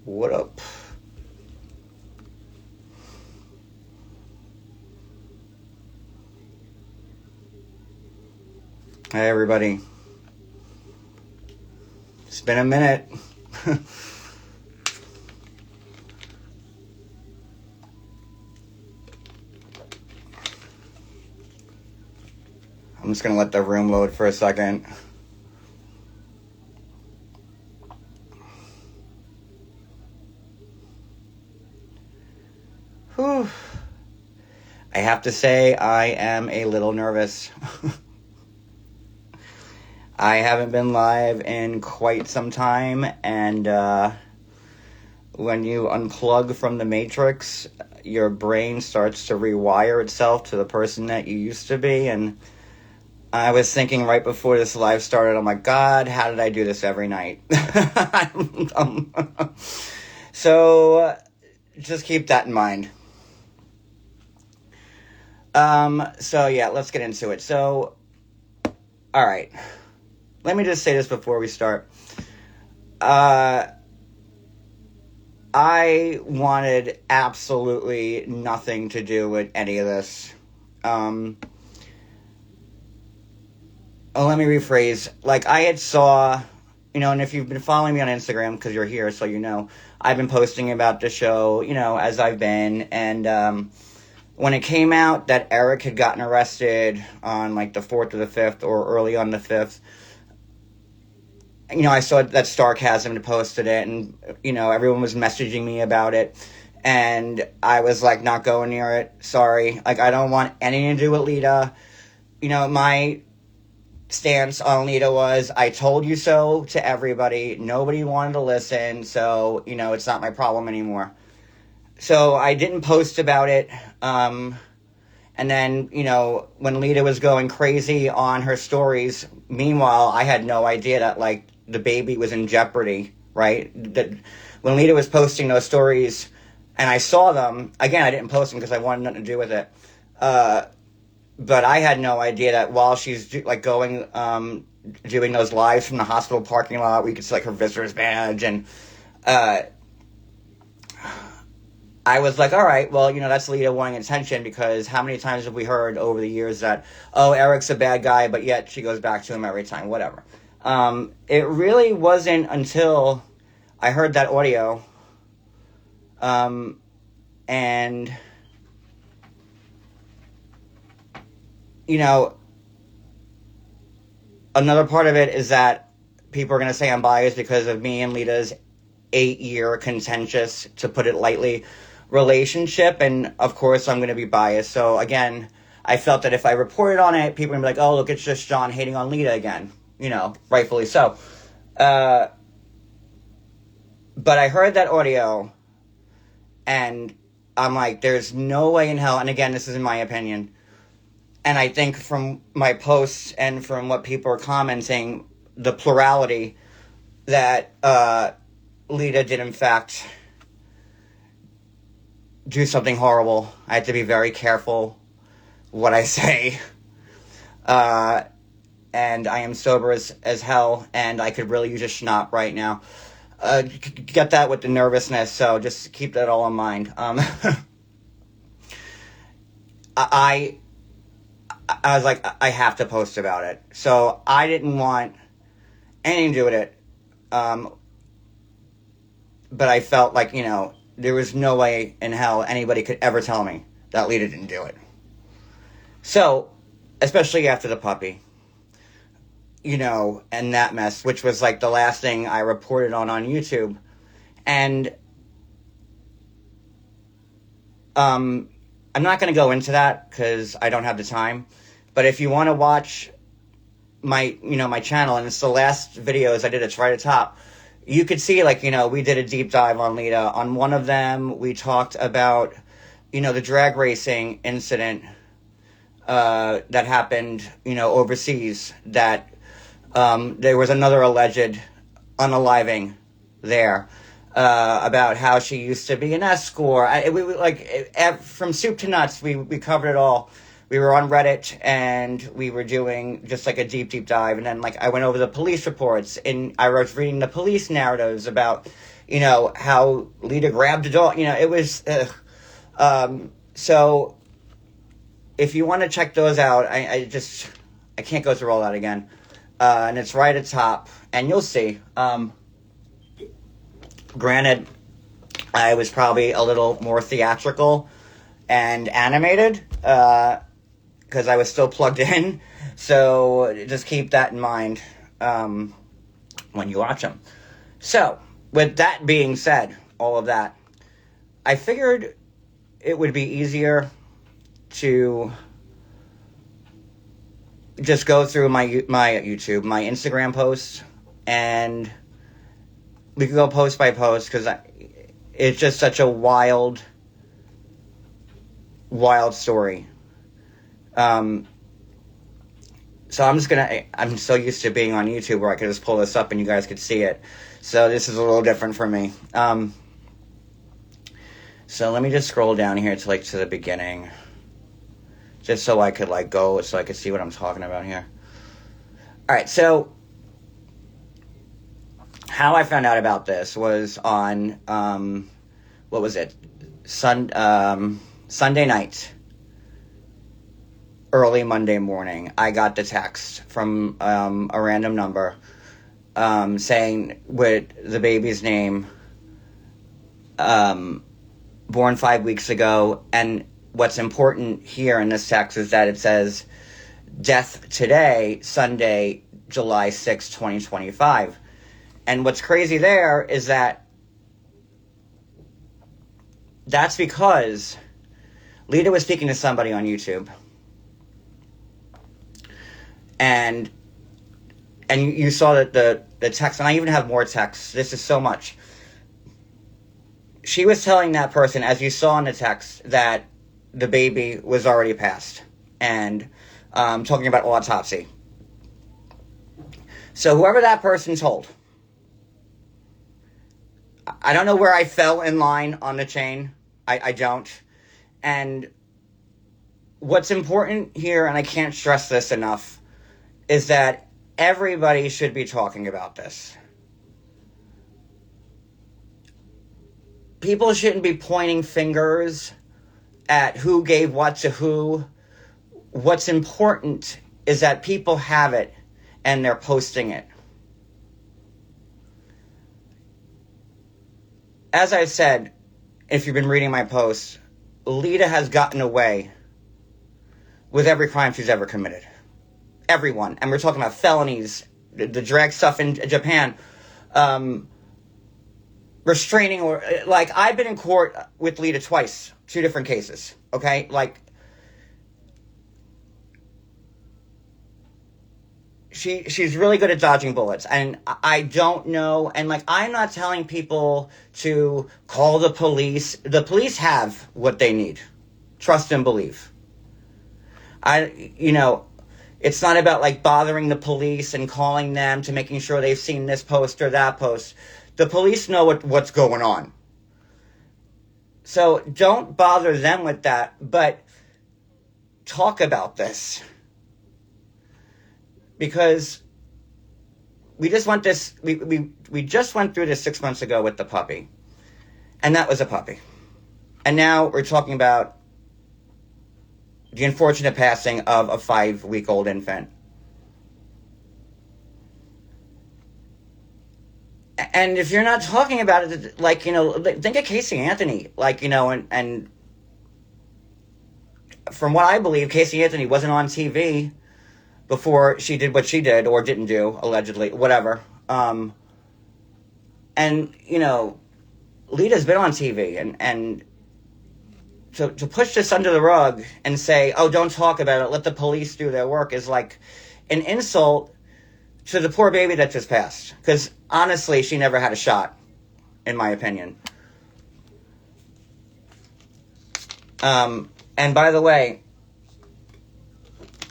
What up? Hey, everybody. It's been a minute. I'm just going to let the room load for a second. Whew. I have to say, I am a little nervous. I haven't been live in quite some time, and when you unplug from the Matrix, your brain starts to rewire itself to the person that you used to be, and I was thinking right before this live started, oh my God, how did I do this every night? So, just keep that in mind. So yeah, let's get into it. So, alright. Let me just say this before we start. I wanted absolutely nothing to do with any of this. Let me rephrase. Like, I had saw, and if you've been following me on Instagram, because you're here, so you know, I've been posting about the show, as I've been, and, when it came out that Eric had gotten arrested on, like, the 4th or the 5th, or early on the 5th, I saw that Sarcasm had posted it, and, everyone was messaging me about it, and I was, like, not going near it, sorry, like, I don't want anything to do with Lita. My stance on Lita was, I told you so to everybody, nobody wanted to listen, so, it's not my problem anymore. So I didn't post about it, and then, when Lita was going crazy on her stories, meanwhile, I had no idea that, like, the baby was in jeopardy, right? That when Lita was posting those stories, and I saw them, again, I didn't post them because I wanted nothing to do with it, but I had no idea that while she's, going, doing those lives from the hospital parking lot, we could see, like, her visitor's badge, and, I was like, all right, well, that's Lita wanting attention, because how many times have we heard over the years that, oh, Eric's a bad guy, but yet she goes back to him every time, whatever. It really wasn't until I heard that audio, and, another part of it is that people are going to say I'm biased because of me and Lita's 8-year contentious, to put it lightly, relationship, and of course I'm going to be biased. So again, I felt that if I reported on it, people would be like, oh, look, it's just John hating on Lita again, rightfully so. But I heard that audio, and I'm like, there's no way in hell, and again, this is in my opinion, and I think from my posts and from what people are commenting, the plurality, that Lita did in fact do something horrible. I have to be very careful what I say. And I am sober as hell, and I could really use a schnapp right now. Get that with the nervousness, so just keep that all in mind. I was like, I have to post about it. So I didn't want anything to do with it. But I felt like, there was no way in hell anybody could ever tell me that Lita didn't do it. So, especially after the puppy, and that mess, which was like the last thing I reported on YouTube. And I'm not going to go into that because I don't have the time. But if you want to watch my channel, and it's the last videos I did, it's right at the top, you could see, we did a deep dive on Lita. On one of them, we talked about, the drag racing incident that happened, overseas, that there was another alleged unaliving there, about how she used to be an escort. From soup to nuts, we covered it all. We were on Reddit, and we were doing just like a deep dive, and then I went over the police reports, and I was reading the police narratives about, how Lita grabbed a dog. It was, so if you want to check those out, I can't go through all that again. And it's right at top, and you'll see. Granted, I was probably a little more theatrical and animated, because I was still plugged in. So just keep that in mind when you watch them. So, with that being said, all of that, I figured it would be easier to just go through my YouTube, my Instagram posts, and we could go post by post, because it's just such a wild story. So I'm so used to being on YouTube where I could just pull this up and you guys could see it. So this is a little different for me. So let me just scroll down here to the beginning. Just so I could go, so I could see what I'm talking about here. Alright, so how I found out about this was on, what was it? Sunday night. Early Monday morning, I got the text from a random number saying with the baby's name, born 5 weeks ago. And what's important here in this text is that it says death today, Sunday, July 6, 2025. And what's crazy there is that's because Lita was speaking to somebody on YouTube. And you saw that the text, and I even have more texts. This is so much. She was telling that person, as you saw in the text, that the baby was already passed, and talking about autopsy. So whoever that person told, I don't know where I fell in line on the chain. I don't. And what's important here, and I can't stress this enough, is that everybody should be talking about this. People shouldn't be pointing fingers at who gave what to who. What's important is that people have it and they're posting it. As I said, if you've been reading my posts, Lita has gotten away with every crime she's ever committed. Everyone. And we're talking about felonies, the drag stuff in Japan, restraining, or I've been in court with Lita twice, 2 different cases, okay? She's really good at dodging bullets, and I don't know, and I'm not telling people to call the police. The police have what they need. Trust and believe. It's not about bothering the police and calling them to making sure they've seen this post or that post. The police know what's going on. So don't bother them with that, but talk about this. Because we just went we just went through this 6 months ago with the puppy. And that was a puppy. And now we're talking about the unfortunate passing of a 5-week-old infant. And if you're not talking about it, think of Casey Anthony, and from what I believe, Casey Anthony wasn't on TV before she did what she did, or didn't do, allegedly, whatever. And, Lita's been on TV, and to push this under the rug and say, oh, don't talk about it, let the police do their work, is like an insult to the poor baby that just passed. Because, honestly, she never had a shot, in my opinion. And by the way,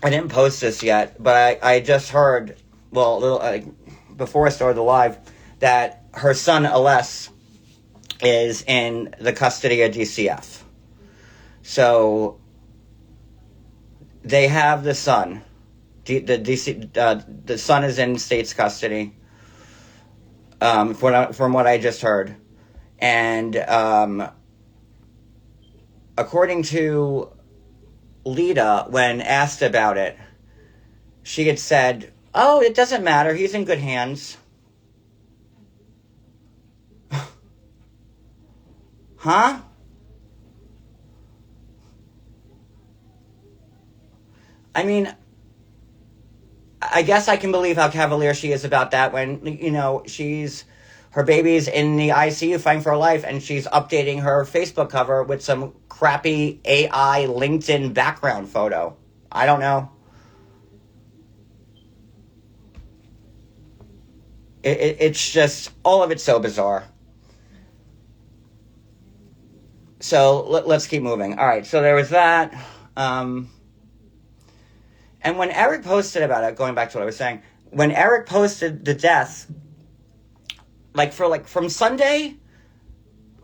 I didn't post this yet, but I just heard, before I started the live, that her son, Aless, is in the custody of DCF. So, they have the son. The son is in state's custody, from what I just heard. And according to Lita, when asked about it, she had said, "Oh, it doesn't matter. He's in good hands." Huh? I mean, I guess I can believe how cavalier she is about that when, her baby's in the ICU fighting for her life, and she's updating her Facebook cover with some crappy AI LinkedIn background photo. I don't know. It's just, all of it's so bizarre. So let's keep moving. All right, so there was that. And when Eric posted about it, going back to what I was saying, when Eric posted the death, from Sunday,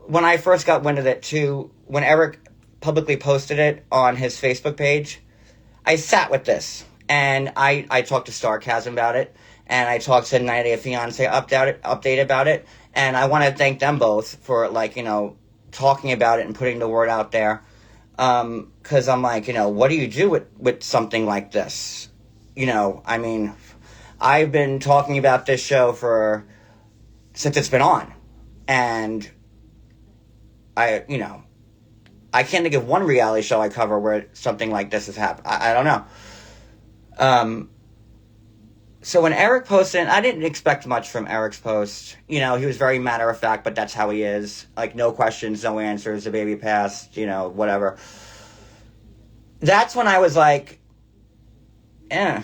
when I first got wind of it, to when Eric publicly posted it on his Facebook page, I sat with this, and I talked to Sarcasm about it, and I talked to 90 Day Fiance update about it, and I want to thank them both for, talking about it and putting the word out there, because I'm like, what do you do with something like this? I mean, I've been talking about this show since it's been on, and I can't think of one reality show I cover where something like this has happened. I don't know. So when Eric posted, I didn't expect much from Eric's post. He was very matter of fact, but that's how he is. No questions, no answers, the baby passed, whatever. That's when I was like, eh.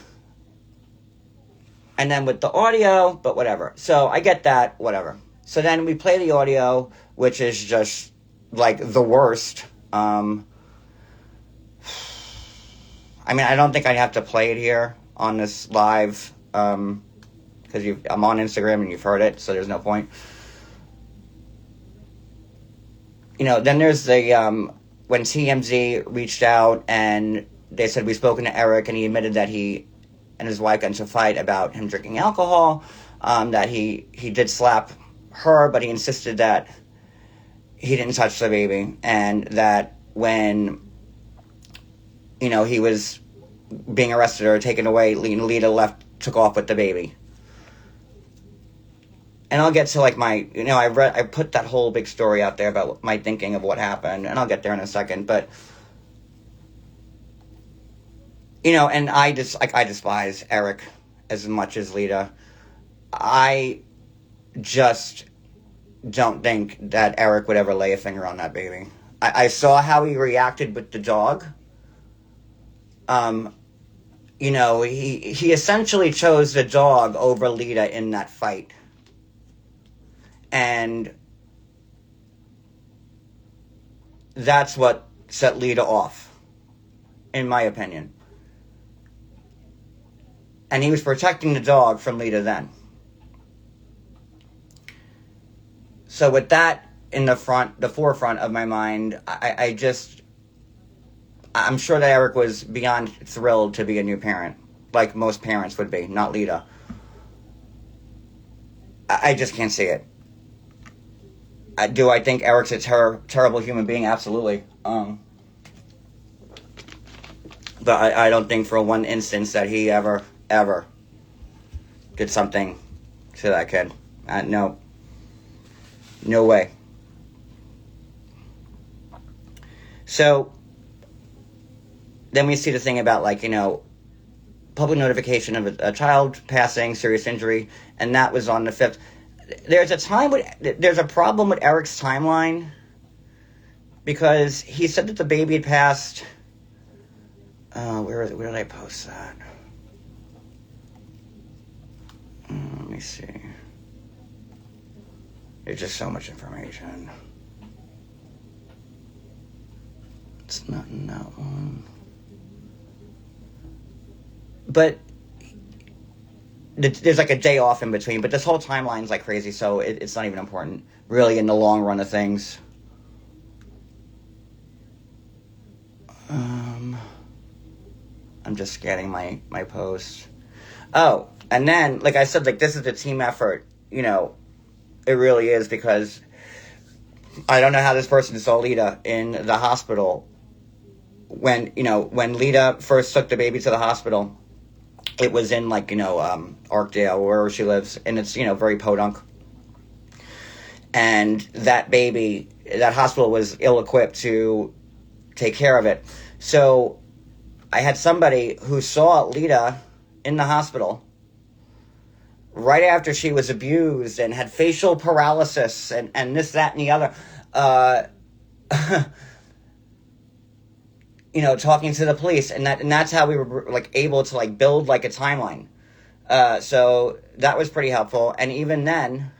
And then with the audio, but whatever. So I get that, whatever. So then we play the audio, which is just, the worst. I mean, I don't think I'd have to play it here on this live, because I'm on Instagram and you've heard it, so there's no point. Then there's the, when TMZ reached out and they said, we've spoken to Eric, and he admitted that he and his wife got into a fight about him drinking alcohol, that he did slap her, but he insisted that he didn't touch the baby, and that when, he was being arrested or taken away, Lita took off with the baby. And I'll get to, I put that whole big story out there about my thinking of what happened, and I'll get there in a second, but, and I despise Eric as much as Lita. I just don't think that Eric would ever lay a finger on that baby. I saw how he reacted with the dog. He essentially chose the dog over Lita in that fight. And that's what set Lita off, in my opinion. And he was protecting the dog from Lita then. So with that in the forefront of my mind, I'm sure that Eric was beyond thrilled to be a new parent, like most parents would be, not Lita. I just can't see it. Do I think Eric's a terrible human being? Absolutely. But I don't think for one instance that he ever did something to that kid. No. No way. So then we see the thing about, public notification of a child passing, serious injury, and that was on the 5th. There's a problem with Eric's timeline, because he said that the baby had passed. Where did I post that? Let me see. There's just so much information. It's not in that one. But there's a day off in between, but this whole timeline's crazy, so it's not even important, really, in the long run of things. I'm just scanning my post. Oh, and then, like I said, this is a team effort, It really is, because I don't know how this person saw Lita in the hospital. When Lita first took the baby to the hospital, it was in Arkdale, wherever she lives, and it's very podunk. And that baby, that hospital was ill-equipped to take care of it. So I had somebody who saw Lita in the hospital right after she was abused and had facial paralysis and this, that, and the other. Talking to the police, and that's how we were able to build a timeline. So that was pretty helpful. And even then,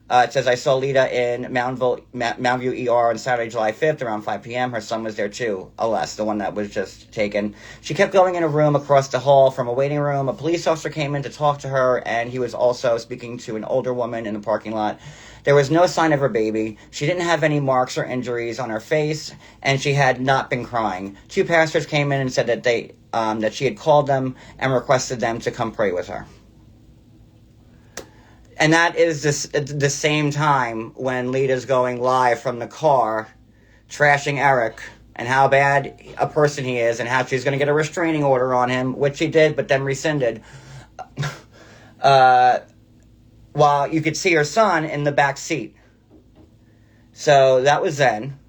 it says I saw Lita in Mountview ER on Saturday, July 5th around 5 p.m. Her son was there too, alas, the one that was just taken. She kept going in a room across the hall from a waiting room. A police officer came in to talk to her, and he was also speaking to an older woman in the parking lot. There was no sign of her baby. She didn't have any marks or injuries on her face, and she had not been crying. 2 pastors came in and said that that she had called them and requested them to come pray with her. And that is the same time when Lita's going live from the car, trashing Eric and how bad a person he is and how she's going to get a restraining order on him, which she did, but then rescinded. While you could see her son in the back seat. So that was then.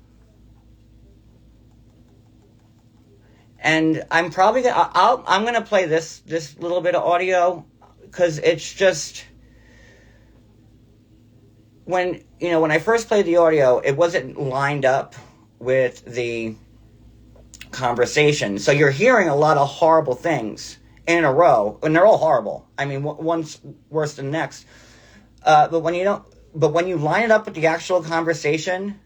And I'm probably I'm gonna play this little bit of audio because it's just when I first played the audio, it wasn't lined up with the conversation. So you're hearing a lot of horrible things in a row, and they're all horrible. I mean, one's worse than the next. But when you line it up with the actual conversation,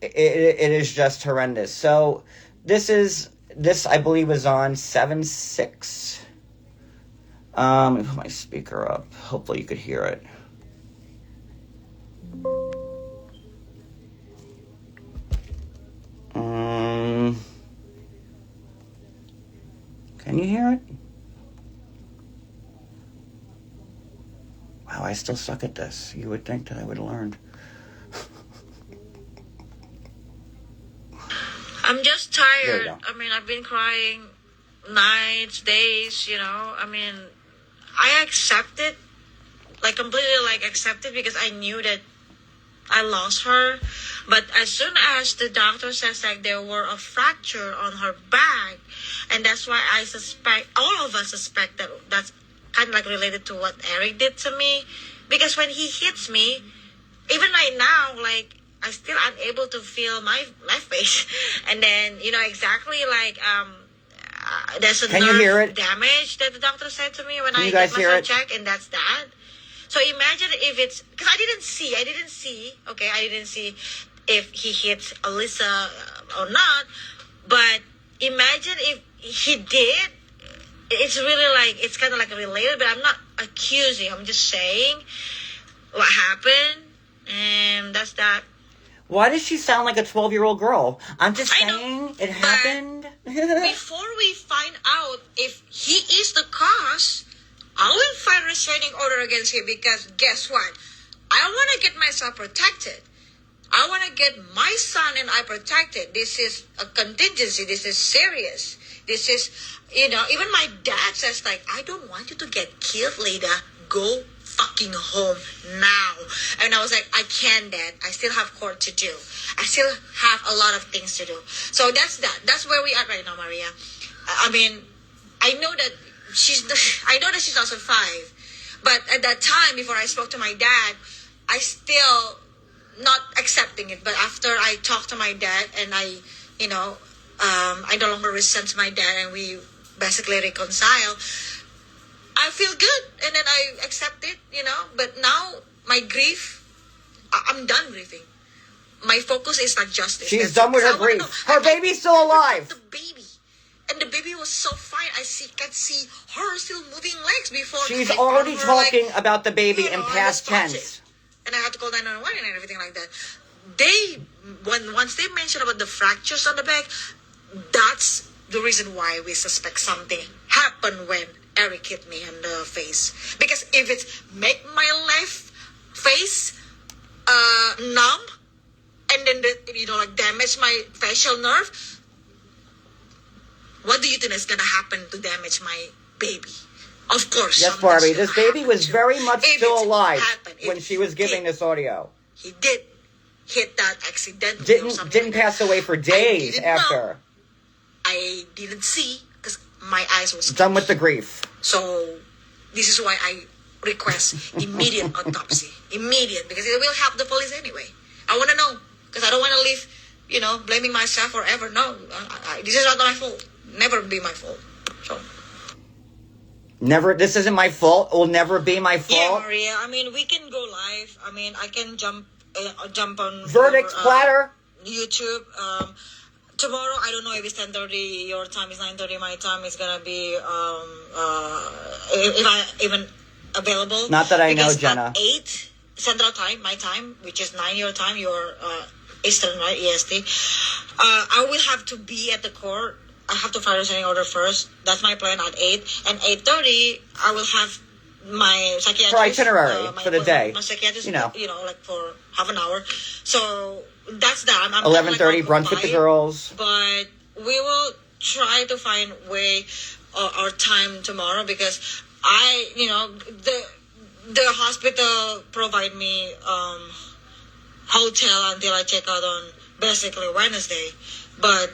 it is just horrendous. So this I believe was on 7/6. Let me put my speaker up. Hopefully you could hear it. Can you hear it? Wow, I still suck at this. You would think that I would have learned. I'm just tired. I mean, I've been crying nights, days, I mean, I accept it, completely accept it because I knew that I lost her. But as soon as the doctor says there were a fracture on her back, and that's why I suspect, all of us suspect that that's kind of related to what Eric did to me, because when he hits me, even right now, I still unable to feel my face, and then exactly there's a nerve damage that the doctor said to me when I get myself checked, and that's that. So imagine if it's because I didn't see if he hits Alyssa or not, but imagine if he did. It's really it's kind of related, but I'm not accusing. I'm just saying what happened, and that's that. Why does she sound like a 12-year-old girl? I'm just saying it happened. Before we find out if he is the cause, I will file restraining order against him because guess what? I want to get myself protected. I want to get my son and I protected. This is a contingency. This is serious. This is, even my dad says I don't want you to get killed, Lita. Go fucking home now. And I was like, I can't, Dad. I still have court to do. I still have a lot of things to do. So that's that. That's where we are right now, Maria. I mean, I know that she's also 5. But at that time, before I spoke to my dad, I still not accepting it. But after I talked to my dad and I no longer resent my dad and we basically reconcile, I feel good, and then I accept it, But now my grief, I'm done grieving. My focus is not justice. She's done with her grief. Her baby's still alive. The baby, and the baby was so fine. Can see her still moving legs before. She's already talking about the baby in past tense. And I had to call 911 and everything like that. Once they mentioned about the fractures on the back, that's the reason why we suspect something happened when Eric hit me in the face. Because if it's make my left face numb, and then like damage my facial nerve. What do you think is gonna happen to damage my baby? Of course. Yes, Barbie. This baby was very much still alive when she was giving this audio. He did hit that accidentally. Didn't pass away for days after. I didn't see because my eyes was done with the grief. So this is why I request immediate autopsy. Immediate, because it will help the police anyway. I want to know, because I don't want to live, blaming myself forever. No, this is not my fault. Never be my fault. So. Never. This isn't my fault. It will never be my fault. Yeah, Maria. I mean, we can go live. I mean, I can jump on verdict platter YouTube. Tomorrow, I don't know if it's 10:30 your time, it's 9:30 my time. It's gonna be if I even available. Not that I know, Jenna. At 8 Central Time, my time, which is 9 your time, your Eastern, right? EST. I will have to be at the court. I have to file a restraining order first. That's my plan at 8. And 8:30, I will have my psychiatrist. For itinerary for the day. My psychiatrist, like for half an hour. So that's that. I'm 11:30 brunch with the girls. But we will try to find our time tomorrow, because the hospital provide me hotel until I check out on basically Wednesday. But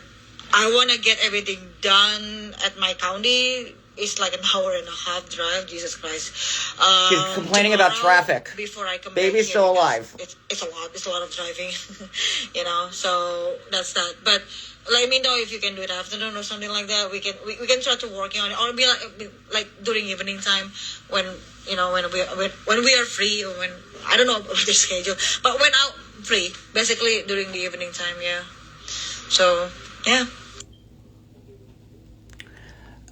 I want to get everything done at my county. It's like an hour and a half drive. Jesus Christ. She's complaining about traffic. Before I come Baby's back still alive. It's a lot. It's a lot of driving. So that's that. But let me know if you can do it afternoon or something like that. We can try to working on it, or be like during evening time when when we are free, or when I don't know about the schedule, but when I'm free, basically during the evening time. Yeah. So yeah.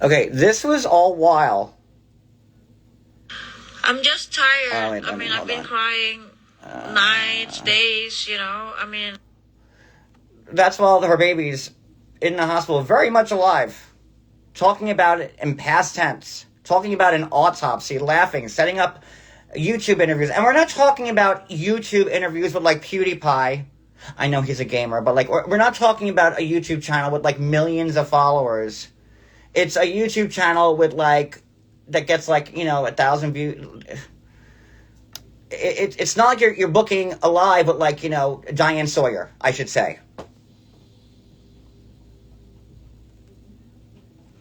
Okay, this was all while. I'm just tired. Oh, I've been crying nights, days, I mean. That's while her baby's in the hospital, very much alive. Talking about it in past tense. Talking about an autopsy, laughing, setting up YouTube interviews. And we're not talking about YouTube interviews with, like, PewDiePie. I know he's a gamer, but, like, we're not talking about a YouTube channel with, like, millions of followers. It's a YouTube channel with, like, that gets, like, 1,000 views. It's not like you're booking a live with, like, Diane Sawyer, I should say.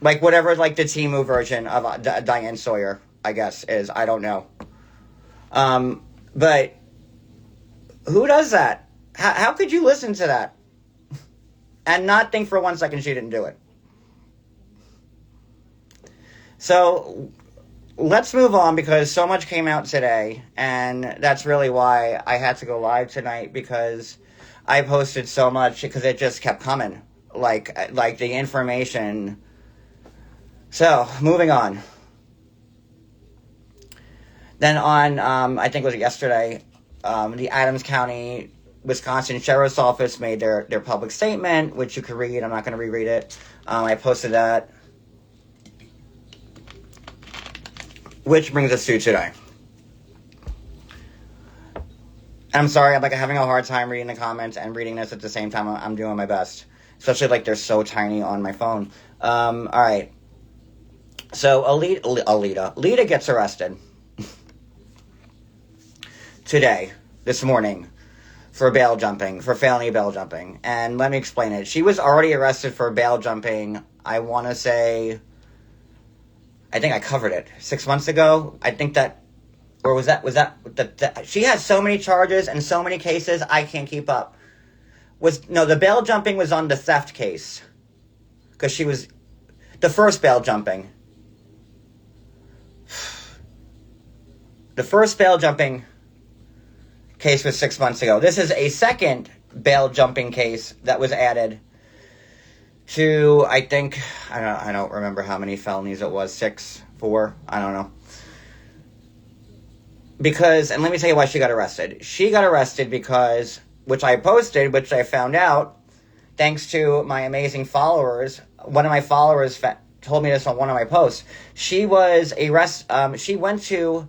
Like, whatever, like, the Temu version of Diane Sawyer, I guess, is. I don't know. But who does that? How could you listen to that and not think for 1 second she didn't do it? So let's move on, because so much came out today, and that's really why I had to go live tonight, because I posted so much, because it just kept coming, like the information. So moving on. Then on, I think it was yesterday, the Adams County, Wisconsin Sheriff's Office made their public statement, which you can read. I'm not going to reread it. I posted that. Which brings us to today. I'm sorry, I'm having a hard time reading the comments and reading this at the same time. I'm doing my best. Especially they're so tiny on my phone. Alright. So, Lita gets arrested. Today. This morning. For bail jumping. For felony bail jumping. And let me explain it. She was already arrested for bail jumping, I want to say, I think I covered it 6 months ago. I think that, or was that she has so many charges and so many cases, I can't keep up. The bail jumping was on the theft case. Because she was, the first bail jumping. The first bail jumping case was 6 months ago. This is a second bail jumping case that was added to, I think, I don't remember how many felonies it was, 6, 4, I don't know. Because, and let me tell you why she got arrested. She got arrested because, which I posted, which I found out, thanks to my amazing followers. One of my followers told me this on one of my posts. She she went to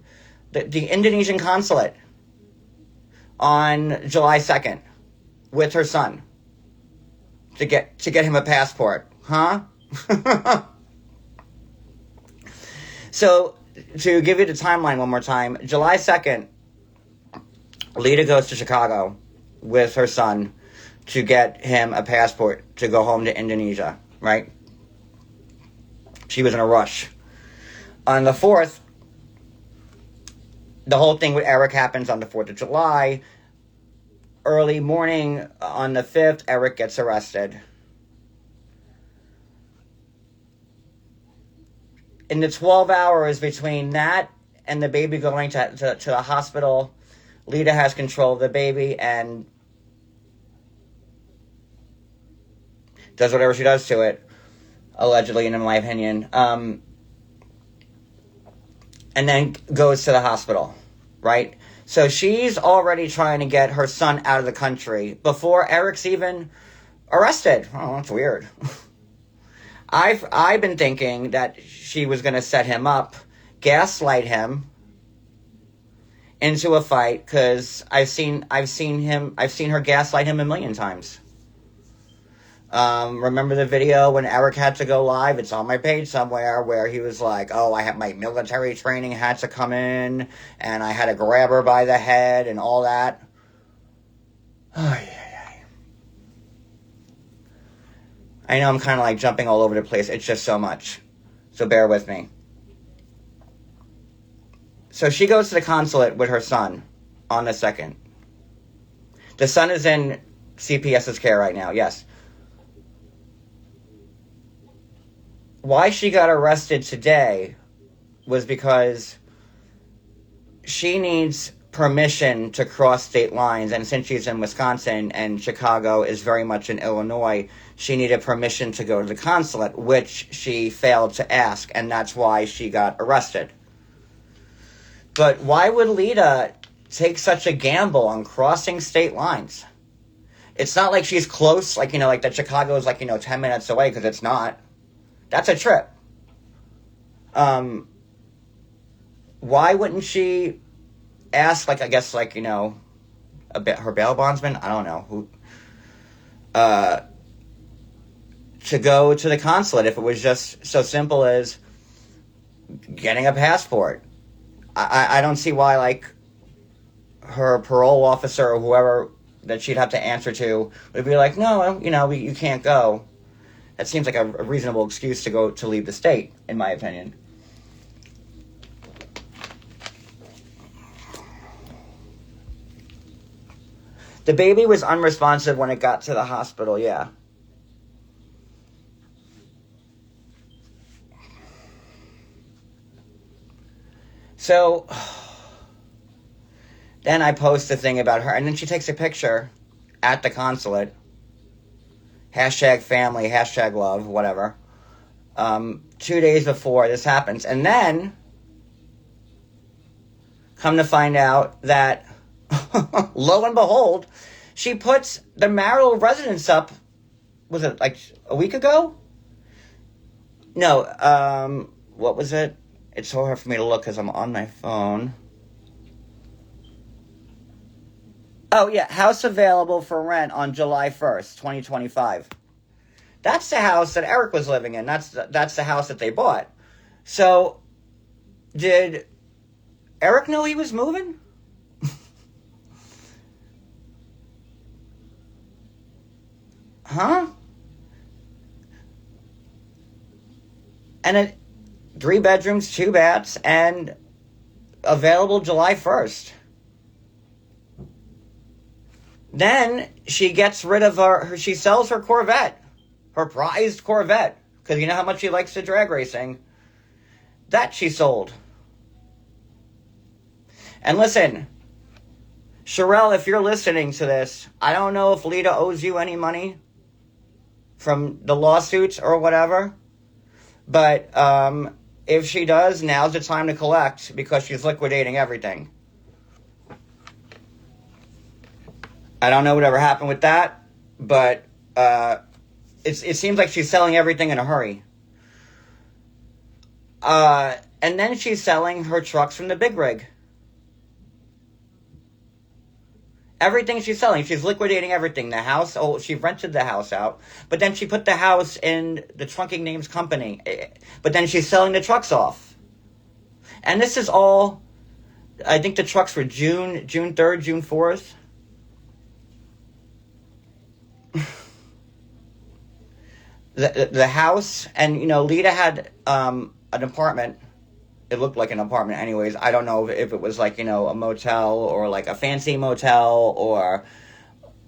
the Indonesian consulate on July 2nd with her son to get him a passport. Huh? So, to give you the timeline one more time, July 2nd, Lita goes to Chicago with her son to get him a passport to go home to Indonesia, right? She was in a rush. On the 4th, the whole thing with Eric happens on the 4th of July. Early morning on the 5th, Eric gets arrested. In the 12 hours between that and the baby going to the hospital, Lita has control of the baby and does whatever she does to it, allegedly, in my opinion. And then goes to the hospital, right? So she's already trying to get her son out of the country before Eric's even arrested. Oh, that's weird. I've been thinking that she was going to set him up, gaslight him into a fight, because I've seen her gaslight him a million times. Remember the video when Eric had to go live? It's on my page somewhere, where he was like, oh, I have my military training had to come in, and I had to grab her by the head and all that. Oh, yeah. I know I'm kind of like jumping all over the place. It's just so much. So bear with me. So she goes to the consulate with her son on the 2nd. The son is in CPS's care right now, yes. Why she got arrested today was because she needs permission to cross state lines, and since she's in Wisconsin and Chicago is very much in Illinois, she needed permission to go to the consulate, which she failed to ask, and that's why she got arrested. But why would Lita take such a gamble on crossing state lines? It's not like she's close, like, like that Chicago's 10 minutes away, because it's not. That's a trip. Why wouldn't she ask, her bail bondsman, I don't know, who, to go to the consulate if it was just so simple as getting a passport? I don't see why, her parole officer or whoever that she'd have to answer to would be like, no, you can't go. That seems like a reasonable excuse to leave the state, in my opinion. The baby was unresponsive when it got to the hospital, yeah. So, then I post a thing about her, and then she takes a picture at the consulate. #family, #love, whatever. 2 days before this happens. And then, come to find out that, lo and behold, she puts the marital residence up, was it a week ago? No, what was it? It's so hard for me to look because I'm on my phone. Oh, yeah, house available for rent on July 1st, 2025. That's the house that Eric was living in. That's the house that they bought. So, did Eric know he was moving? Huh? And 3 bedrooms, 2 baths, and available July 1st. Then she gets rid of she sells her Corvette, her prized Corvette, because you know how much she likes to drag racing. That she sold. And listen, Sherelle, if you're listening to this, I don't know if Lita owes you any money from the lawsuits or whatever, but if she does, now's the time to collect, because she's liquidating everything. I don't know whatever happened with that, but it seems like she's selling everything in a hurry. And then she's selling her trucks from the big rig. Everything she's selling, she's liquidating everything. The house, she rented the house out, but then she put the house in the Trunking Names company. But then she's selling the trucks off. And this is all, I think the trucks were June 3rd, June 4th. The house, and, Lita had an apartment. It looked like an apartment anyways. I don't know if it was like, a motel or like a fancy motel, or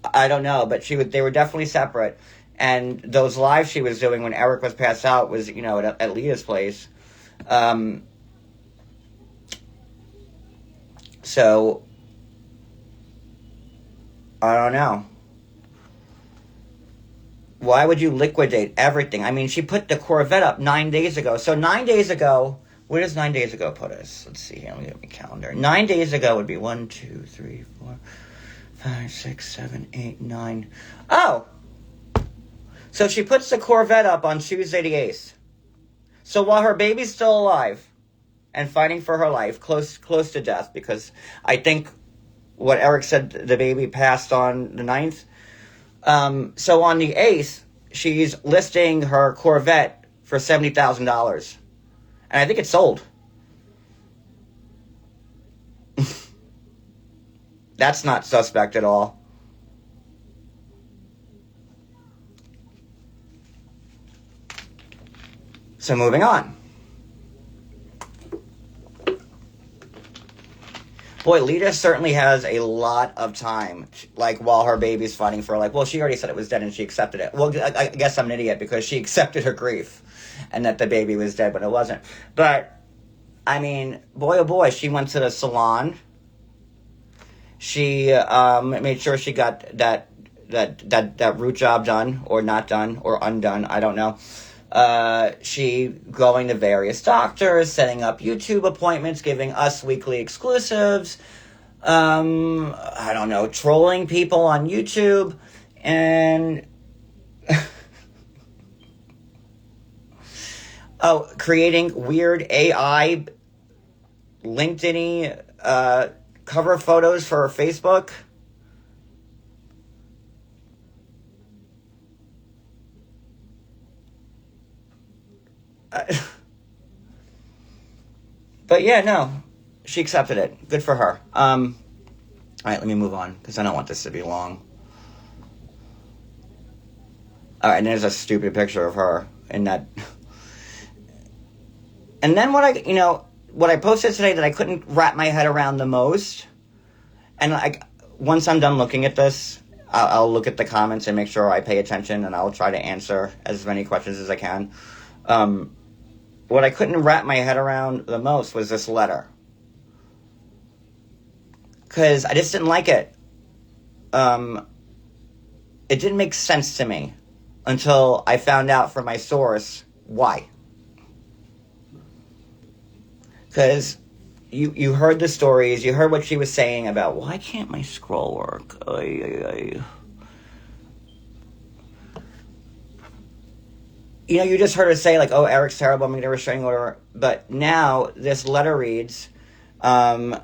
I don't know, but they were definitely separate. And those lives she was doing when Eric was passed out was, at Lita's place. So I don't know. Why would you liquidate everything? I mean, she put the Corvette up 9 days ago. So 9 days ago, where does 9 days ago put us? Let's see here. Let me get my calendar. 9 days ago would be 1, 2, 3, 4, 5, 6, 7, 8, 9. Oh! So she puts the Corvette up on Tuesday the 8th. So while her baby's still alive and fighting for her life, close to death, because I think what Eric said, the baby passed on the 9th. So on the 8th, she's listing her Corvette for $70,000. And I think it's sold. That's not suspect at all. So moving on. Boy, Lita certainly has a lot of time, like, while her baby's fighting for her life. Well, she already said it was dead and she accepted it. Well, I guess I'm an idiot because she accepted her grief and that the baby was dead, but it wasn't. But, I mean, boy, oh boy, she went to the salon. She made sure she got that root job done, or not done, or undone, I don't know. She going to various doctors, setting up YouTube appointments, giving us weekly exclusives, I don't know, trolling people on YouTube, and creating weird AI LinkedIn cover photos for her Facebook. But yeah, no, she accepted it. Good for her. All right, let me move on because I don't want this to be long. All right, and there's a stupid picture of her in that. And then what I posted today that I couldn't wrap my head around the most, and once I'm done looking at this, I'll look at the comments and make sure I pay attention, and I'll try to answer as many questions as I can. What I couldn't wrap my head around the most was this letter. Because I just didn't like it. It didn't make sense to me until I found out from my source why. Because you heard the stories, you heard what she was saying about, why can't my scroll work? You just heard her say, like, oh, Eric's terrible, I'm going to get a restraining order. But now this letter reads, you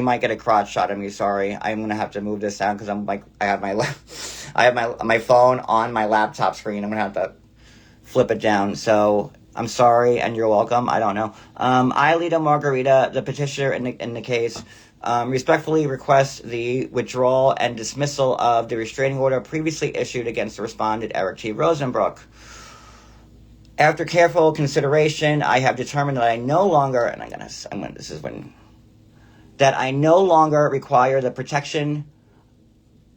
might get a crotch shot of me, sorry. I'm going to have to move this down because I'm like, I have my phone on my laptop screen. I'm going to have to flip it down. So I'm sorry, and you're welcome. I don't know. I, Lita Margarita, the petitioner in the case, respectfully request the withdrawal and dismissal of the restraining order previously issued against the respondent, Eric T. Rosenbrook. After careful consideration, I have determined that I no longer, that I no longer require the protection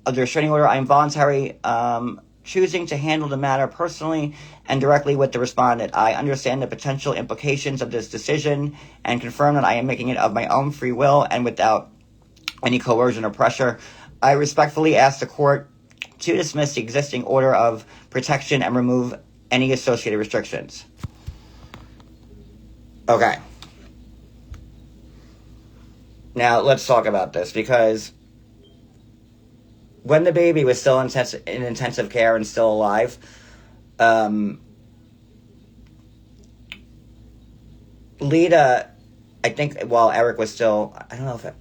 of the restraining order. I am voluntarily choosing to handle the matter personally and directly with the respondent. I understand the potential implications of this decision and confirm that I am making it of my own free will and without any coercion or pressure. I respectfully ask the court to dismiss the existing order of protection and remove any associated restrictions. Okay. Now, let's talk about this, because when the baby was still in intensive care and still alive, Lita, I think while Eric was still, I don't know if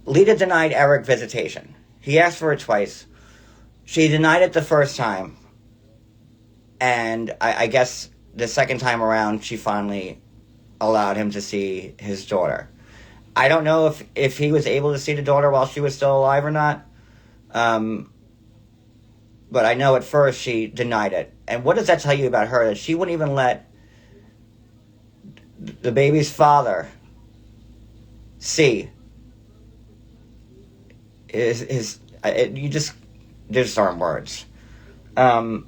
Lita denied Eric visitation. He asked for it twice. She denied it the first time. And I guess the second time around, she finally allowed him to see his daughter. I don't know if he was able to see the daughter while she was still alive or not. But I know at first she denied it. And what does that tell you about her? That she wouldn't even let the baby's father see his you just, there just aren't words. And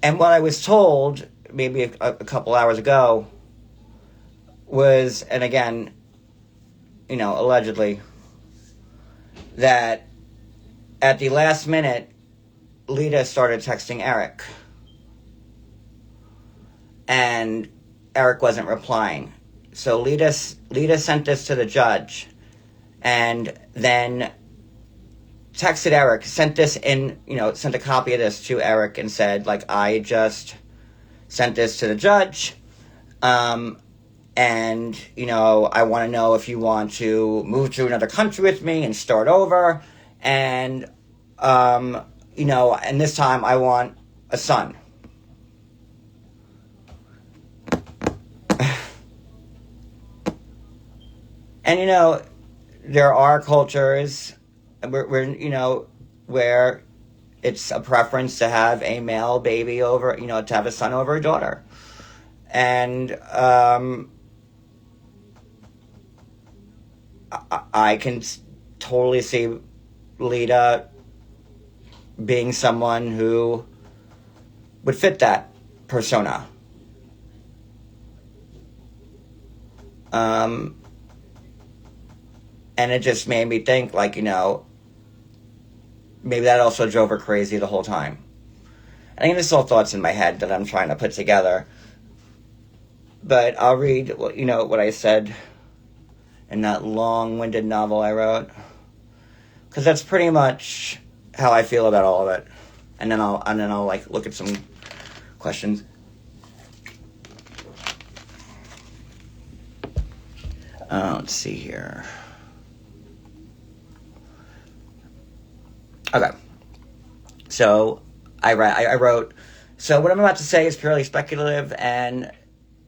what I was told maybe a couple hours ago was, and again, you know, allegedly, that at the last minute, Lita started texting Eric. And Eric wasn't replying. So Lita sent this to the judge and then texted Eric, sent a copy of this to Eric and said, like, I just sent this to the judge. And, you know, I want to know if you want to move to another country with me and start over. And, you know, and this time I want a son. And, you know, there are cultures where it's a preference to have a male baby over, you know, to have a son over a daughter. And I can totally see Lita being someone who would fit that persona. And it just made me think, like, you know, maybe that also drove her crazy the whole time. I think this is all thoughts in my head that I'm trying to put together. But I'll read, you know, what I said in that long-winded novel I wrote. Because that's pretty much how I feel about all of it. And then I'll like, look at some questions. Let's see here. Okay. So I wrote, so what I'm about to say is purely speculative and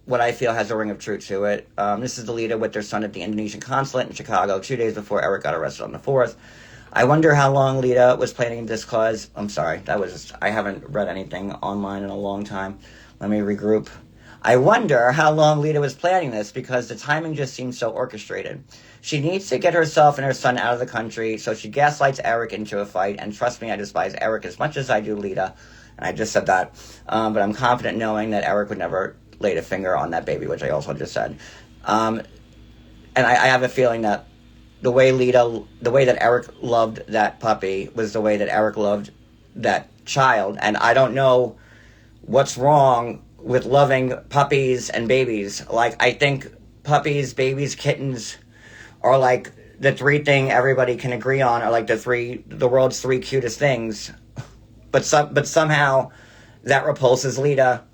what I feel has a ring of truth to it. This is the Lita with their son at the Indonesian consulate in Chicago 2 days before Eric got arrested on the 4th. I wonder how long Lita was planning this cause. I'm sorry, I haven't read anything online in a long time. Let me regroup. I wonder how long Lita was planning this because the timing just seems so orchestrated. She needs to get herself and her son out of the country, so she gaslights Eric into a fight. And trust me, I despise Eric as much as I do Lita. And I just said that. But I'm confident knowing that Eric would never lay a finger on that baby, which I also just said. And I have a feeling that the way that Eric loved that puppy was the way that Eric loved that child. And I don't know what's wrong with loving puppies and babies. Like, I think puppies, babies, kittens are like the three thing everybody can agree on are like the world's three cutest things. But somehow that repulses Lita.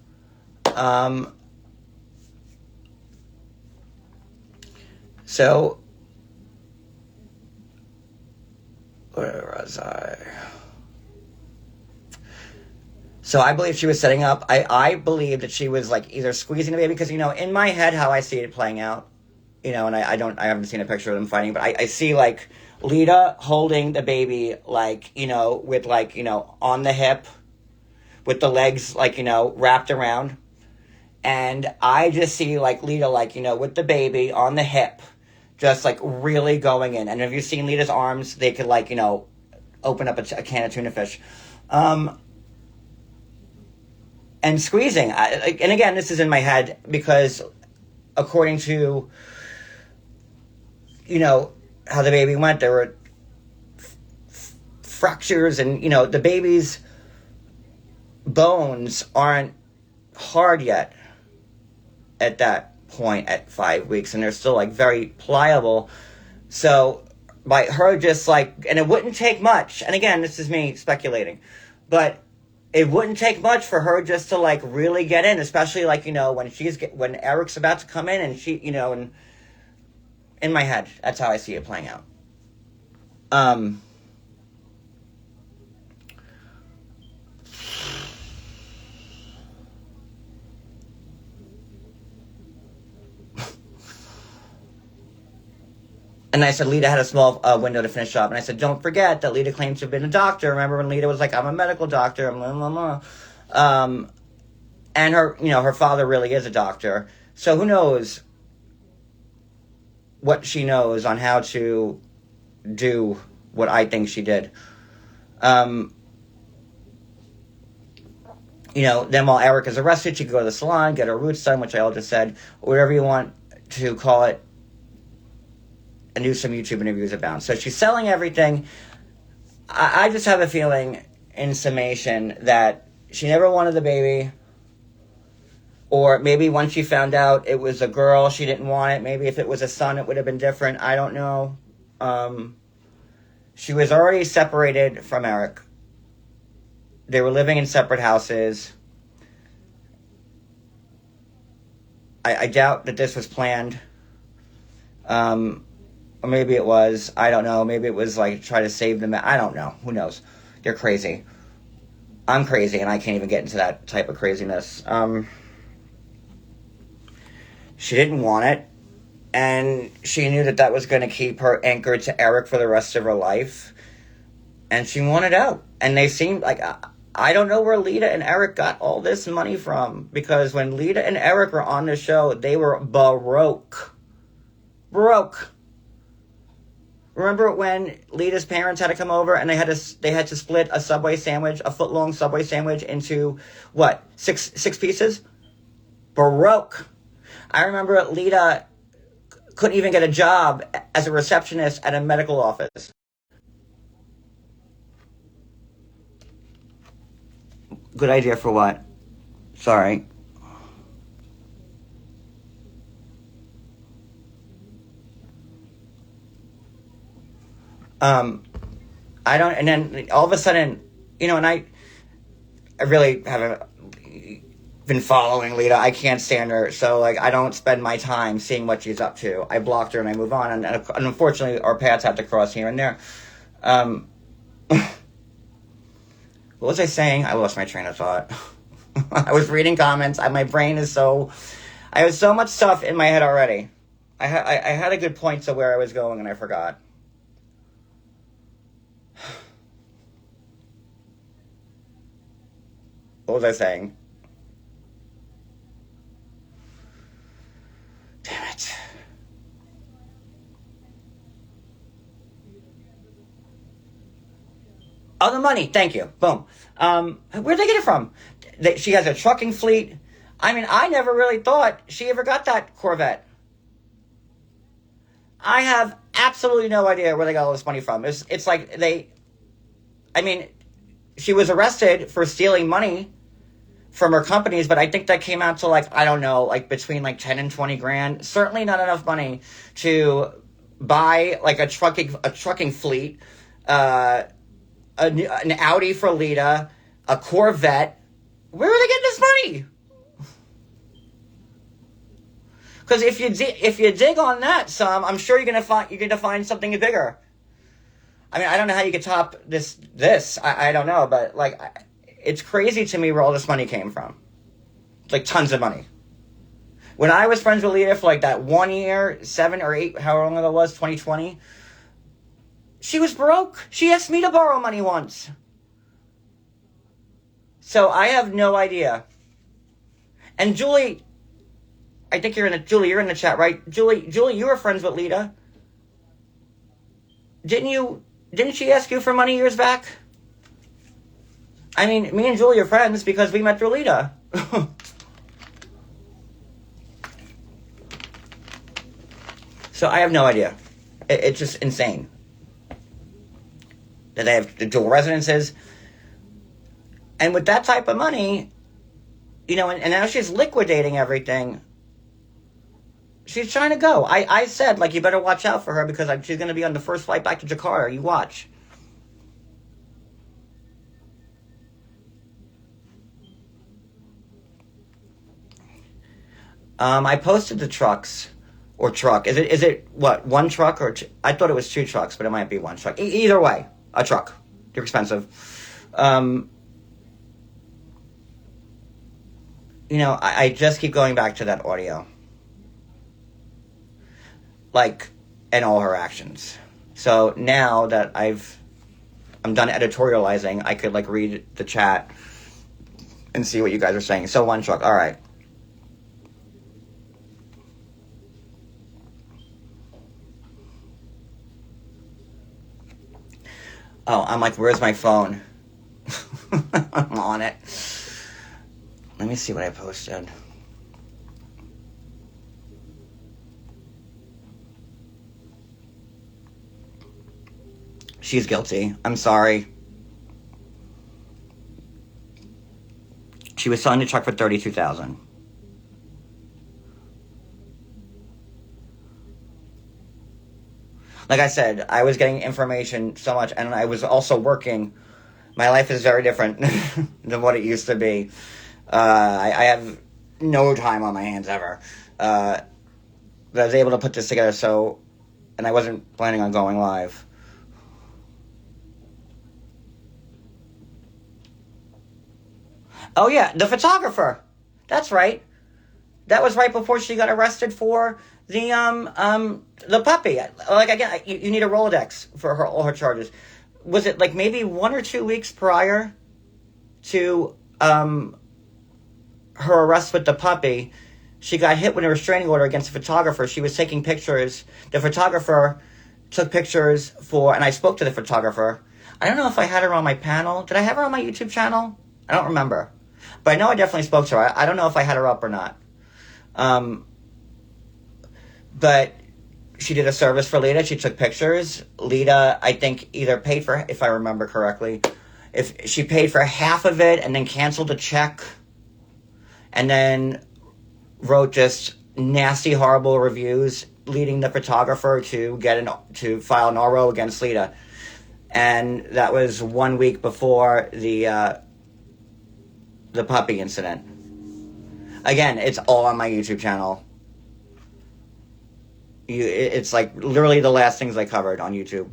So where was I? So I believe she was setting up. I believe that she was like either squeezing the baby because, you know, in my head how I see it playing out, you know, and I haven't seen a picture of them fighting, but I see like Lita holding the baby like, you know, with like, you know, on the hip with the legs like, you know, wrapped around. And I just see like Lita like, you know, with the baby on the hip, just like really going in. And have you seen Lita's arms? They could like, you know, open up a can of tuna fish. And squeezing. And again, this is in my head because according to, you know, how the baby went, there were fractures and, you know, the baby's bones aren't hard yet at that point at 5 weeks. And they're still, like, very pliable. So by her just, like, and it wouldn't take much. And again, this is me speculating. But it wouldn't take much for her just to like really get in, especially like, you know, when Eric's about to come in and she, you know, and in my head, that's how I see it playing out. And I said, Lita had a small window to finish up. And I said, don't forget that Lita claims to have been a doctor. Remember when Lita was like, I'm a medical doctor, blah, blah, blah. And her, you know, her father really is a doctor. So who knows what she knows on how to do what I think she did. You know, then while Eric is arrested, she could go to the salon, get her roots done, which I all just said, whatever you want to call it, and do some YouTube interviews about. So she's selling everything. I just have a feeling, in summation, that she never wanted the baby. Or maybe once she found out it was a girl, she didn't want it. Maybe if it was a son, it would have been different. I don't know. She was already separated from Eric. They were living in separate houses. I doubt that this was planned. Or maybe it was. I don't know. Maybe it was like try to save them. I don't know. Who knows? They're crazy. I'm crazy, and I can't even get into that type of craziness. She didn't want it, and she knew that that was going to keep her anchored to Eric for the rest of her life, and she wanted out. And they seemed like... I don't know where Lita and Eric got all this money from, because when Lita and Eric were on the show, they were broke. Broke. Remember when Lita's parents had to come over and they had to split a Subway sandwich, a foot-long Subway sandwich into, what, six pieces? Broke. I remember Lita couldn't even get a job as a receptionist at a medical office. Good idea for what? Sorry. I don't, and then all of a sudden, you know, and I really haven't been following Lita. I can't stand her, so, like, I don't spend my time seeing what she's up to. I blocked her and I move on, and unfortunately, our paths have to cross here and there. What was I saying? I lost my train of thought. I was reading comments. My brain is so... I have so much stuff in my head already. I had a good point to where I was going, and I forgot. What was I saying? Damn it. Oh, the money. Thank you. Boom. Where'd they get it from? She has a trucking fleet. I mean, I never really thought she ever got that Corvette. I have absolutely no idea where they got all this money from. It's like they... I mean, she was arrested for stealing money from her companies, but I think that came out to, like, I don't know, like between like 10 and 20 grand. Certainly not enough money to buy like a trucking fleet, an Audi for Lita, a Corvette. Where are they getting this money? Because if you dig on that some, I'm sure you're gonna find something bigger. I mean, I don't know how you could top this. I don't know, but like, it's crazy to me where all this money came from. Like, tons of money. When I was friends with Lita for like that 1 year, 7 or 8, however long ago it was, 2020, she was broke. She asked me to borrow money once. So I have no idea. And Julie, I think you're in the chat, right? Julie, you were friends with Lita. Didn't she ask you for money years back? I mean, me and Julie are friends because we met through Lita. So I have no idea. It's just insane. That they have dual residences. And with that type of money, you know, and now she's liquidating everything. She's trying to go. I said, like, you better watch out for her because she's going to be on the first flight back to Jakarta. You watch. I posted the trucks. Or truck. Is it what, one truck or I thought it was two trucks, but it might be one truck. Either way, a truck. They're expensive. I just keep going back to that audio. Like, and all her actions. So now that I'm done editorializing, I could, like, read the chat and see what you guys are saying. So one truck, all right. Oh, I'm like, where's my phone? I'm on it. Let me see what I posted. She's guilty. I'm sorry. She was selling the truck for $32,000. Like I said, I was getting information so much, and I was also working. My life is very different than what it used to be. I have no time on my hands ever. But I was able to put this together, and I wasn't planning on going live. Oh yeah, the photographer. That's right. That was right before she got arrested for the puppy. Like, again, you need a Rolodex for all her charges. Was it like maybe 1 or 2 weeks prior to her arrest with the puppy? She got hit with a restraining order against the photographer. She was taking pictures. The photographer took pictures and I spoke to the photographer. I don't know if I had her on my panel. Did I have her on my YouTube channel? I don't remember. But I know I definitely spoke to her. I don't know if I had her up or not. But she did a service for Lita. She took pictures. Lita, I think, either paid for, if I remember correctly, if she paid for half of it and then canceled a check and then wrote just nasty, horrible reviews, leading the photographer to file an RO against Lita. And that was 1 week before the puppy incident. Again, it's all on my YouTube channel. It's like literally the last things I covered on YouTube.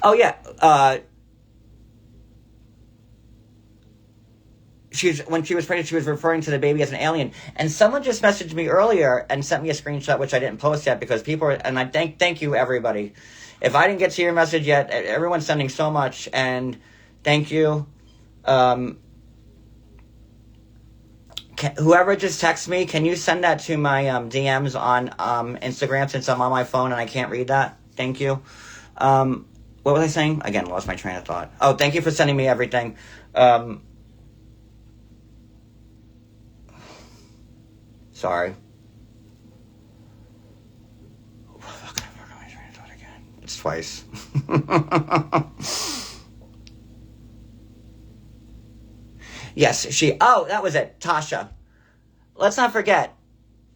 Oh yeah, when she was pregnant, she was referring to the baby as an alien. And someone just messaged me earlier and sent me a screenshot, which I didn't post yet because and I thank you everybody. If I didn't get to your message yet, everyone's sending so much, and thank you. Whoever just texted me, can you send that to my DMs on Instagram since I'm on my phone and I can't read that? Thank you. What was I saying? Again, lost my train of thought. Oh, thank you for sending me everything. Sorry. Fuck, I forgot my train of thought again. It's twice. Yes, that was it. Tasha. Let's not forget.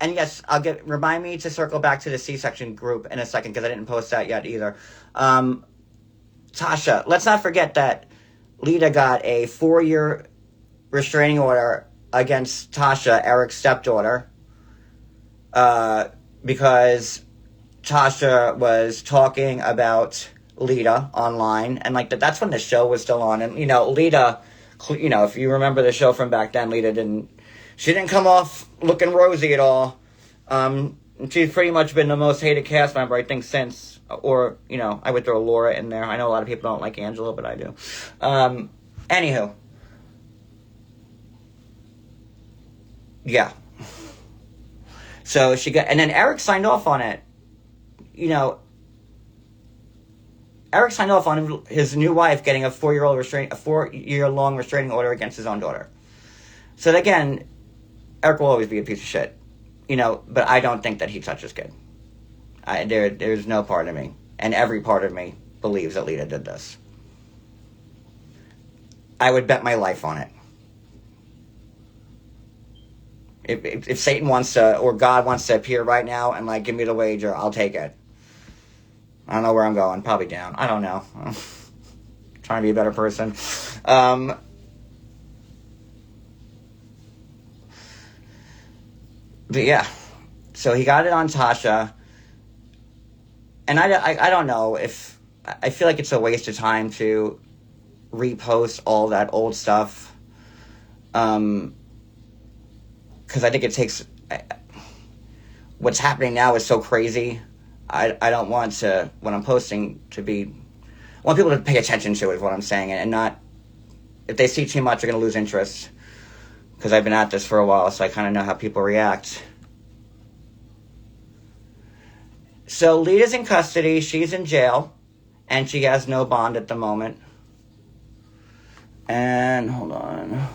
And yes, remind me to circle back to the C-section group in a second because I didn't post that yet either. Tasha, let's not forget that Lita got a 4-year restraining order against Tasha, Eric's stepdaughter, because Tasha was talking about Lita online, and like that's when the show was still on, and Lita, if you remember the show from back then, Lita didn't come off looking rosy at all. She's pretty much been the most hated cast member, I think, since, or, I would throw Laura in there. I know a lot of people don't like Angela, but I do. Anywho. Yeah. So and then Eric signed off on it. Eric signed off on his new wife getting a 4-year-long restraining order against his own daughter. So again, Eric will always be a piece of shit. But I don't think that he touches kid. There's no part of me, and every part of me believes that Lita did this. I would bet my life on it. If Satan wants to, or God wants to appear right now and give me the wager, I'll take it. I don't know where I'm going. Probably down. I don't know. I'm trying to be a better person. But yeah, so he got it on Tasha, and I don't know if, I feel like it's a waste of time to repost all that old stuff, because I think it takes, what's happening now is so crazy. I don't want to, when I'm posting, to be, I want people to pay attention to it, is what I'm saying, and not, if they see too much, they're going to lose interest, because I've been at this for a while, so I kind of know how people react. So Lita's in custody, she's in jail, and she has no bond at the moment. And, hold on.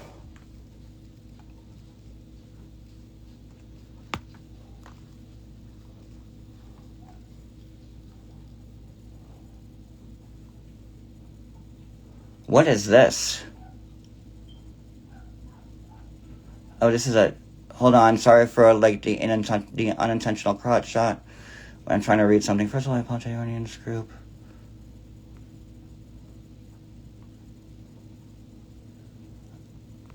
What is this? Oh, this is a, hold on, sorry for, like, the unintentional crotch shot. I'm trying to read something. First of all, I apologize to in this group.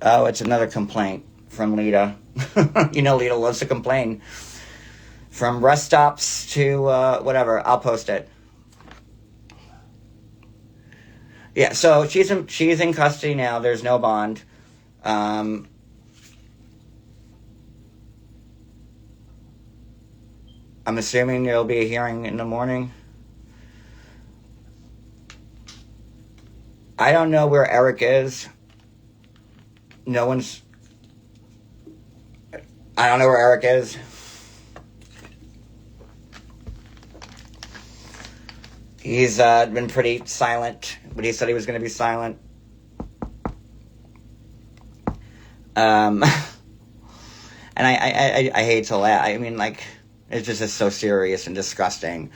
Oh, it's another complaint from Lita. You know Lita loves to complain. From rest stops to whatever. I'll post it. Yeah, so she's in custody now. There's no bond. I'm assuming there'll be a hearing in the morning. I don't know where Eric is. I don't know where Eric is. He's been pretty silent, but he said he was going to be silent. And I hate to laugh. I mean, like, it's just so serious and disgusting.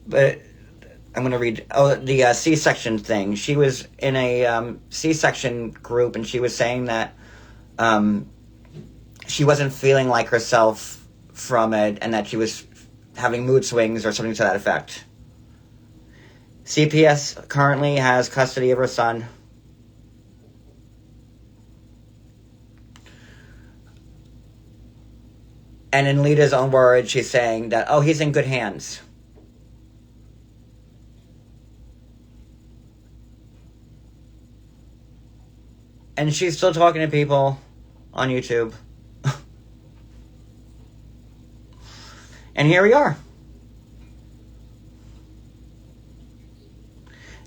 But I'm going to read, the C-section thing. She was in a C-section group, and she was saying that she wasn't feeling like herself from it, and that she was having mood swings or something to that effect. CPS currently has custody of her son. And in Lita's own words, she's saying that, oh, he's in good hands. And she's still talking to people on YouTube. And here we are.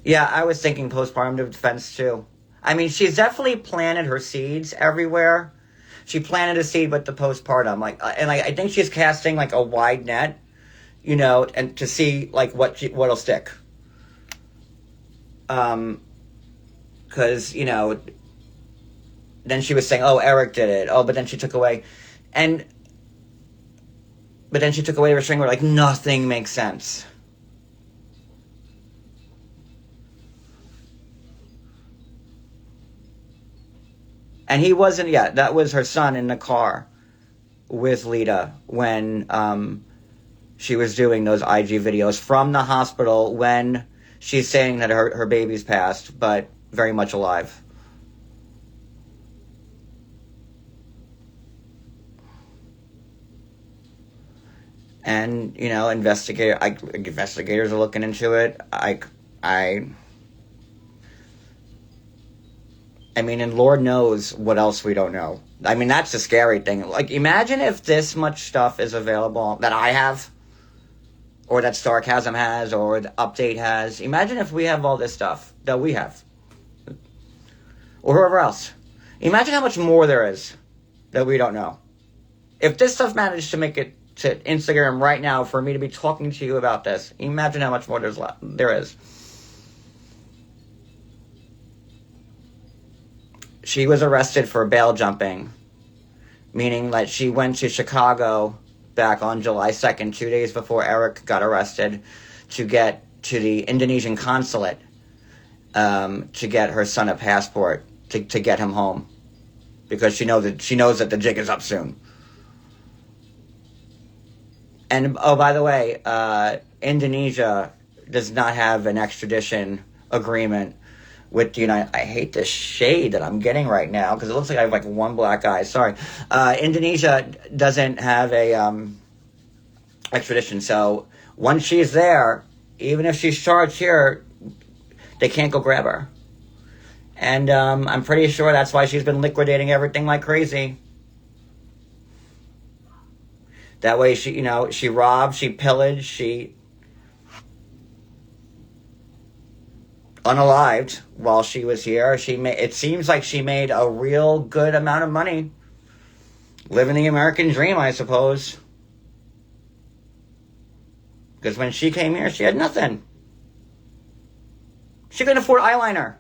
Yeah, I was thinking postpartum defense too. I mean, she's definitely planted her seeds everywhere. She planted a seed with the postpartum, I think she's casting like a wide net, and to see like what'll stick. Because then she was saying, oh, Eric did it. Oh, but then she took away, the restraining order. Like, nothing makes sense. And he wasn't, that was her son in the car with Lita when she was doing those IG videos from the hospital when she's saying that her baby's passed, but very much alive. And, investigators are looking into it. I mean, and Lord knows what else we don't know. I mean, that's the scary thing. Like, imagine if this much stuff is available that I have, or that Sarcasm has, or the Update has. Imagine if we have all this stuff that we have, or whoever else. Imagine how much more there is that we don't know. If this stuff managed to make it to Instagram right now for me to be talking to you about this, imagine how much more there is. She was arrested for bail jumping, meaning that she went to Chicago back on July 2nd, 2 days before Eric got arrested, to get to the Indonesian consulate to get her son a passport to get him home, because she knows that the jig is up soon. And oh, by the way, Indonesia does not have an extradition agreement with, I hate this shade that I'm getting right now because it looks like I have like one black eye. Sorry. Indonesia doesn't have a extradition. So once she's there, even if she's charged here, they can't go grab her. And I'm pretty sure that's why she's been liquidating everything like crazy. That way she robbed, she pillaged, she unalived while she was here. It seems like she made a real good amount of money. Living the American dream, I suppose. Because when she came here, she had nothing. She couldn't afford eyeliner.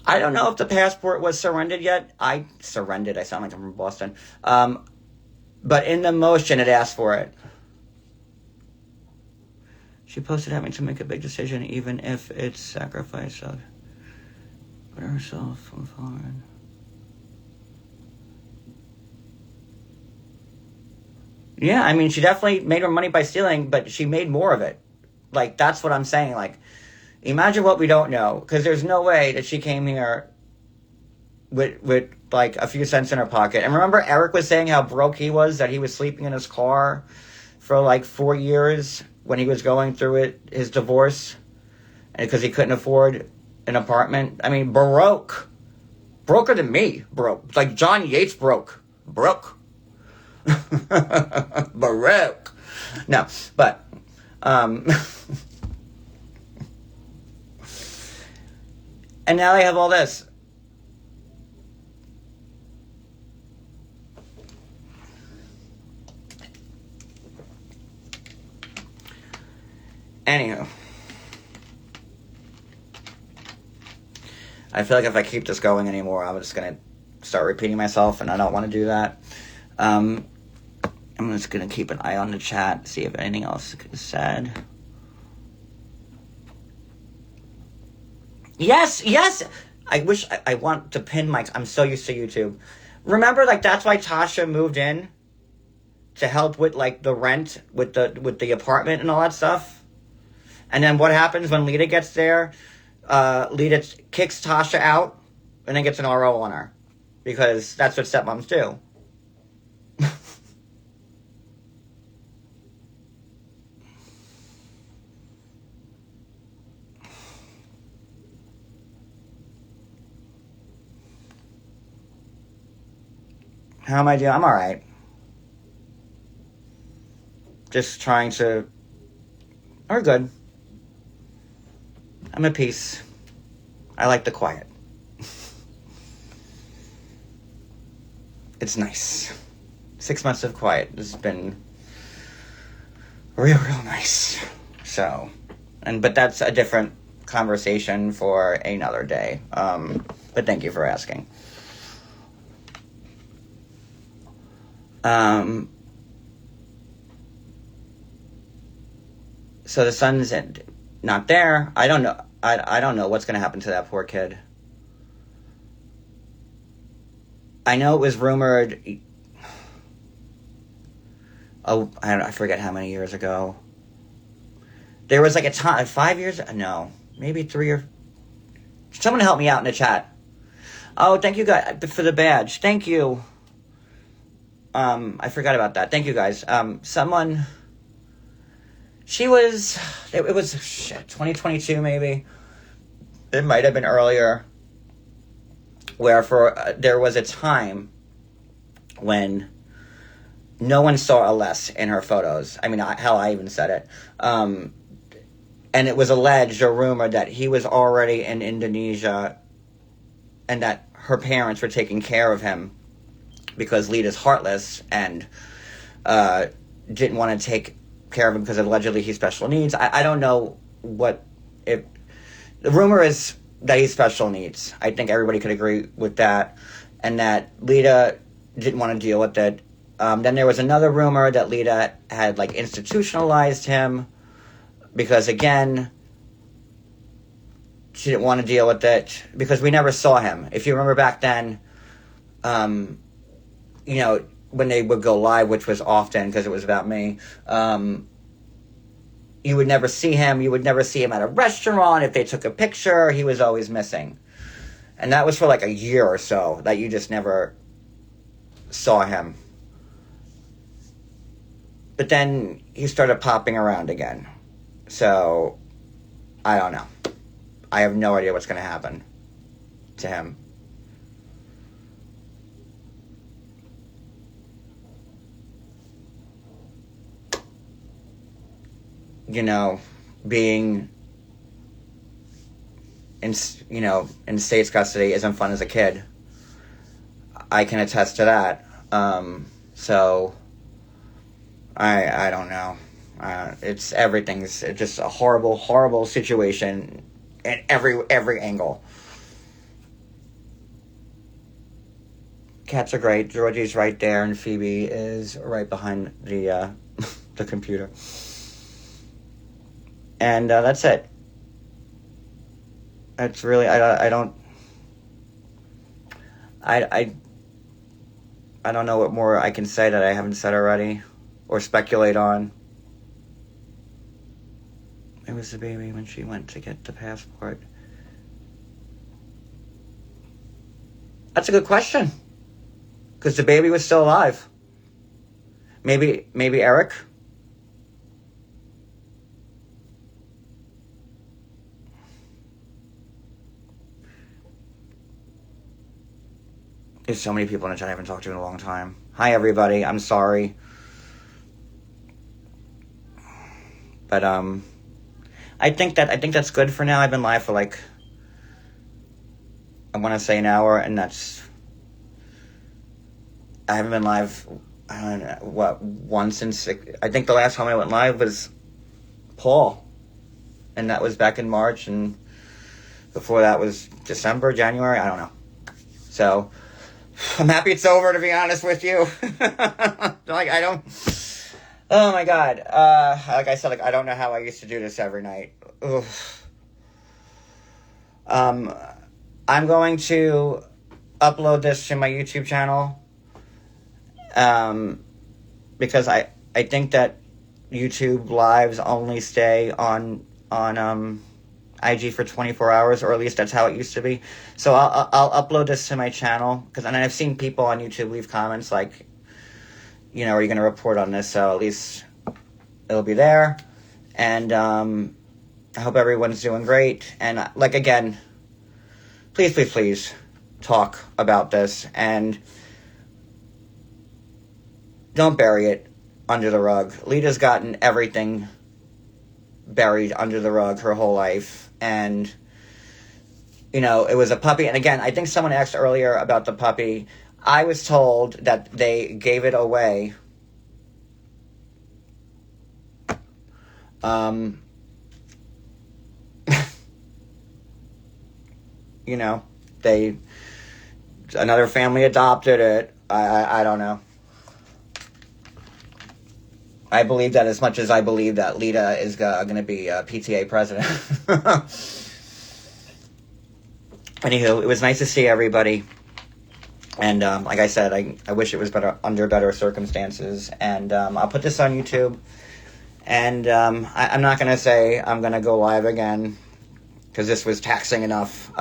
I don't know if the passport was surrendered yet. I sound like I'm from Boston. But in the motion, it asked for it. She posted having to make a big decision, even if it's sacrifice of put herself forward. Yeah, I mean, she definitely made her money by stealing, but she made more of it. Like, that's what I'm saying. Like, imagine what we don't know. Because there's no way that she came here with like, a few cents in her pocket. And remember Eric was saying how broke he was, that he was sleeping in his car for, like, 4 years when he was going through his divorce. And because he couldn't afford an apartment. I mean, broke. Broker than me, broke. Like, John Yates broke. Broke. Baroque. No, but and now they have all this. Anywho, I feel like if I keep this going anymore, I'm just gonna start repeating myself, and I don't want to do that. I'm just going to keep an eye on the chat, see if anything else is said. Yes! I wish I want to pin my... I'm so used to YouTube. Remember, like, that's why Tasha moved in? To help with, like, the rent, with the apartment and all that stuff? And then what happens when Lita gets there? Lita kicks Tasha out and then gets an RO on her. Because that's what stepmoms do. How am I doing? I'm alright. Just trying to... We're good. I'm at peace. I like the quiet. It's nice. 6 months of quiet has been real nice. So, but that's a different conversation for another day. But thank you for asking. So the son's not there. I don't know. I don't know what's going to happen to that poor kid. I know it was rumored. Oh, I forget how many years ago. There was like a time, 5 years. No, maybe 3 or. Someone help me out in the chat. Oh, thank you guys for the badge. Thank you. I forgot about that. Thank you guys. Someone. She was. It was 2022 maybe. It might have been earlier. Where there was a time when no one saw Aless in her photos. I mean, hell, I even said it. And it was alleged or rumored that he was already in Indonesia and that her parents were taking care of him because Lita's heartless and didn't want to take care of him because allegedly he's special needs. I don't know if the rumor is that he's special needs. I think everybody could agree with that. And that Lita didn't want to deal with it. Then there was another rumor that Lita had, like, institutionalized him. Because, again, she didn't want to deal with it. Because we never saw him. If you remember back then, when they would go live, which was often because it was about me, you would never see him. You would never see him at a restaurant. If they took a picture, he was always missing. And that was for like a year or so that you just never saw him. But then he started popping around again. So, I don't know. I have no idea what's going to happen to him. You know, being in state's custody isn't fun as a kid. I can attest to that. So I don't know. Everything's just a horrible, horrible situation at every angle. Cats are great. Georgie's right there, and Phoebe is right behind the the computer. And that's it. It's really I don't know what more I can say that I haven't said already or speculate on. It was the baby when she went to get the passport. That's a good question. Because the baby was still alive. Maybe Eric. There's so many people in the chat I haven't talked to in a long time. Hi, everybody. I'm sorry. But, I think that's good for now. I've been live for like, I want to say an hour, and I haven't been live, I don't know, once since, I think the last time I went live was Paul. And that was back in March, and before that was December, January, I don't know. So, I'm happy it's over, to be honest with you. Oh my God. Like I said, I don't know how I used to do this every night. Ugh. I'm going to upload this to my YouTube channel. Because I think that YouTube lives only stay on IG for 24 hours, or at least that's how it used to be. So I'll upload this to my channel, and I've seen people on YouTube leave comments like, are you going to report on this? So at least it'll be there. And I hope everyone's doing great. And again, please, please, please talk about this, and don't bury it under the rug. Lita's gotten everything buried under the rug her whole life. And, it was a puppy. And again, I think someone asked earlier about the puppy. I was told that they gave it away. Another family adopted it. I don't know. I believe that as much as I believe that Lita is going to be PTA president. Anywho, it was nice to see everybody. And like I said, I wish it was under better circumstances. And I'll put this on YouTube. And I'm not going to say I'm going to go live again, because this was taxing enough.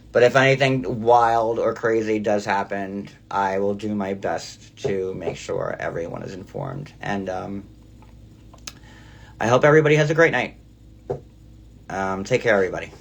But if anything wild or crazy does happen, I will do my best to make sure everyone is informed. And I hope everybody has a great night. Take care, everybody.